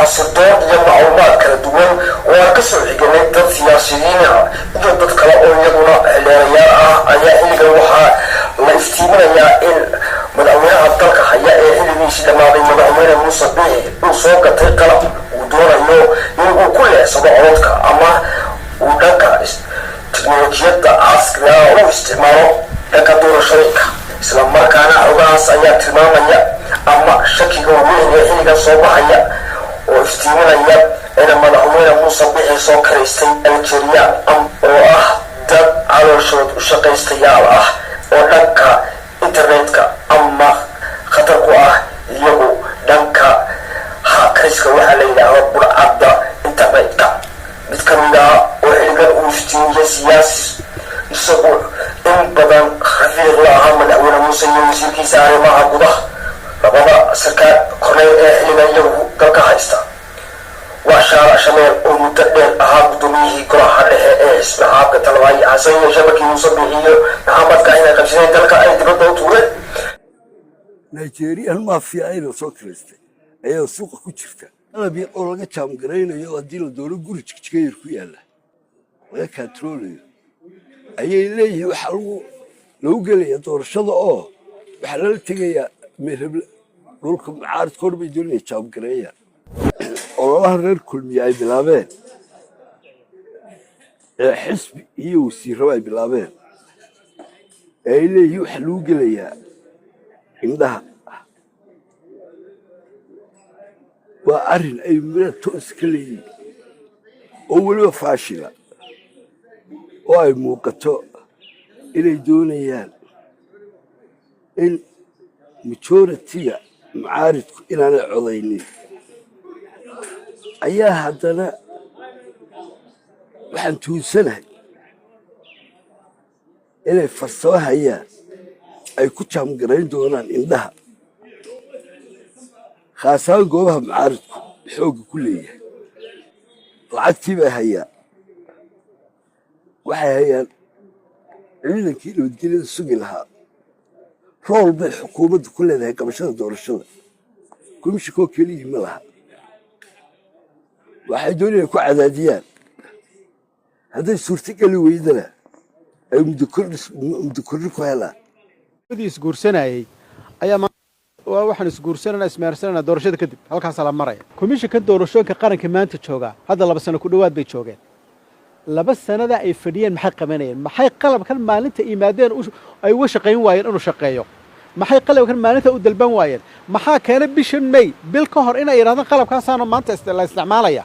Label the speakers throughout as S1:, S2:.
S1: sirdoon iyo macluumaad kala duwan oo aan ka soo xiganay dad siyaasiyiin ah iyo dad kale oo iyaguna xildhibaanayaal ah ayaa xilligan waxaa la iftiiminayaa in madaxweynaha dalka haya ee xilligiisii dhammaaday madaxweyne muuse biixi uu soo gatay qalab uu doonayo in uu ku leexsado codadka ama uu dhanka tiknolojiyadda casriga ah u isticmaalo dhanka doorashooyinka isla markaana xogahaas ayaa tilmaamaya ama shakiga weyn ee xilligan soo baxaya oo iftiiminaya in madaxweyne muuse biixi soo karaystay aljeeriya oo ah dad calooshood u shaqaystayaal ah oo dhanka internetka ama khatar ku ah iyagu dhanka haakariska waxaa la yidhaahdo burcadda internetka mid ka mid ah oo xilligan uu iftiimiye siyaasi isagu in badan khafiiq la ahaa madaxweyne muuse iyo wasiirkiisa arrimaha gudaha labada sarkaal korneyl ee xilligan iyagu dalka haysta waa shaara shameel oo muddo dheer ahaa guddoomiyihii golaha dhexe ee xisbi xaabka talabaayi xasan iyo shabakii muuse bixiyo maxamedka inay qabsadeen dalka ay dibadda u tuureen
S2: nigerian mafia ayna soo kiraystay ayaa suuqa ku jirta qalab yar oo laga jaamgaraynayo haddii la doono guri jigjigayar ku yaalla laga kantaroolayo ayay leeyihiin waxaa lagu gelaya doorashada oo waxaa lala tegayaa meelhable dhulka macaaridka hor bay doonaya jaamgareeyaan ololaha reer kulmiye ay bilaabeen ee xisbi iyo wasiirraba ay bilaabeen ee ay leeyihiin waxaa lagu gelayaa indhaha waa arrin ay mira toos ka leeyihiin oo weliba faashila oo ay muuqato inay doonayaan in majoritiga macaaridku inaanay codaynin ayaa haddana waxaan tuunsanahay inay farsamo hayaan ay ku jaamgarayn doonaan indhaha khaasahaan goobaha macaaridku xoogga ku leeyahay lacagtii bay hayaan waxay hayaan ciidankii nabadgelyada sugi lahaa rool bay xukuumaddu ku leedahay qabashada doorashada komishinkoo keliyii ma laha waxay doonayaan ku cadaadiyaan hadday suurtogeli weydana ay muddo korri ku helaan
S3: isguursanayay ayaa waxaan isguursanana ismeersanana doorashada kadib halkaasaa la maraya komishinka doorashooyinka qaranka maanta joogaa hadda 2 sano ku dhowaad bay joogeen 2 sanada ay fadhiyeen maxay qabanayeen maxay qalabkan maalinta imaadeen ay uga shaqayn waayeen inuu shaqeeyo maxay qalabkan maalinta u dalban waayeen maxaa keenay bishan May bil ka hor inay yiraahdaan qalabkaasaano maanta la isticmaalaya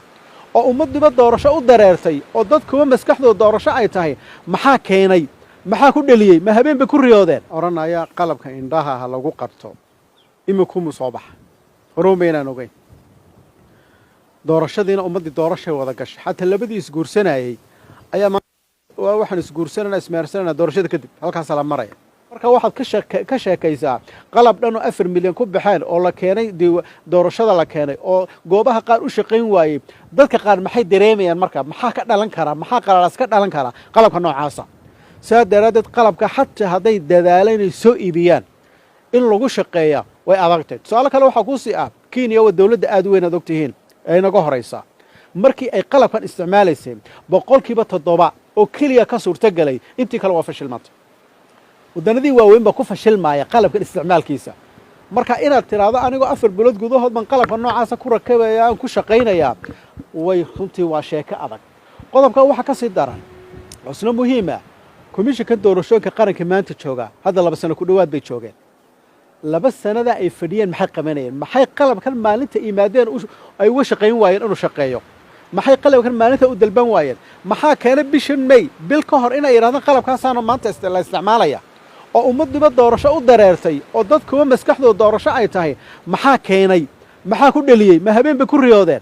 S3: oo ummaddiba doorasho u dareertay oo dadkuba maskaxdooda doorasho ay tahay maxaa keenay maxaa ku dhaliyay ma habeen bay ku riyoodeen oranaya qalabka indhaha ha lagu qabto iminku soo baxa horoomeynaan ogeyn doorashadiina ummadii doorashay wada gashay xataa labadii isguursanayay ayaa waxaan isguursanana ismeersanana doorashada kadib halkaasaa la maraya marka waxaad ka sheekaysaa qalab dhan oo 4 milyan ku baxeen oo la keenay doorashada la keenay oo goobaha qaar u shaqayn waayay dadka qaar maxay dareemayaan marka maxaa ka dhalan kara maxaa qalaas ka dhalan kara qalabka noocaasa saadaraadad qalabka xataa haday dadaaleen soo iibiyaan in lagu shaqeeyo way adagtay su'aalo kale waxa ku sii ah Kenya waa dawladda aad weyn aad ogtihiin ay naga horeysa markii ay qalabkan isticmaalaysay 7% oo kaliya ka suurtagalay intii kale waa fashilmantay waddanadii waaweyn ba ku fashilmaaya qalabkan isticmaalkiisa marka inaad tiraado anigoo 4 bilood gudahood ban qalabka noocaas ku rakabaya aan ku shaqeynaya way runtii waa sheeko adag qodobka waxa ka sii daran isna muhiim ah komishinka doorashooyinka qaranka maanta joogaa hadda 2 sano ku dhowaad bay joogeen 2 sanada ay fadhiyeen maxay qabanayeen maxay qalabkan maalinta imaadeen ay uga shaqayn waayeen inuu shaqeeyo maxay qalabkan maalinta u dalban waayeen maxaa keenay bishan May bil ka hor inay yiraahdaan qalabkaasaano maanta la isticmaalaya oo ummaddiba doorasho u dareertay oo dadkuba maskaxdooda doorasho ay tahay maxaa keenay maxaa ku dhaliyay ma habeen bay ku riyoodeen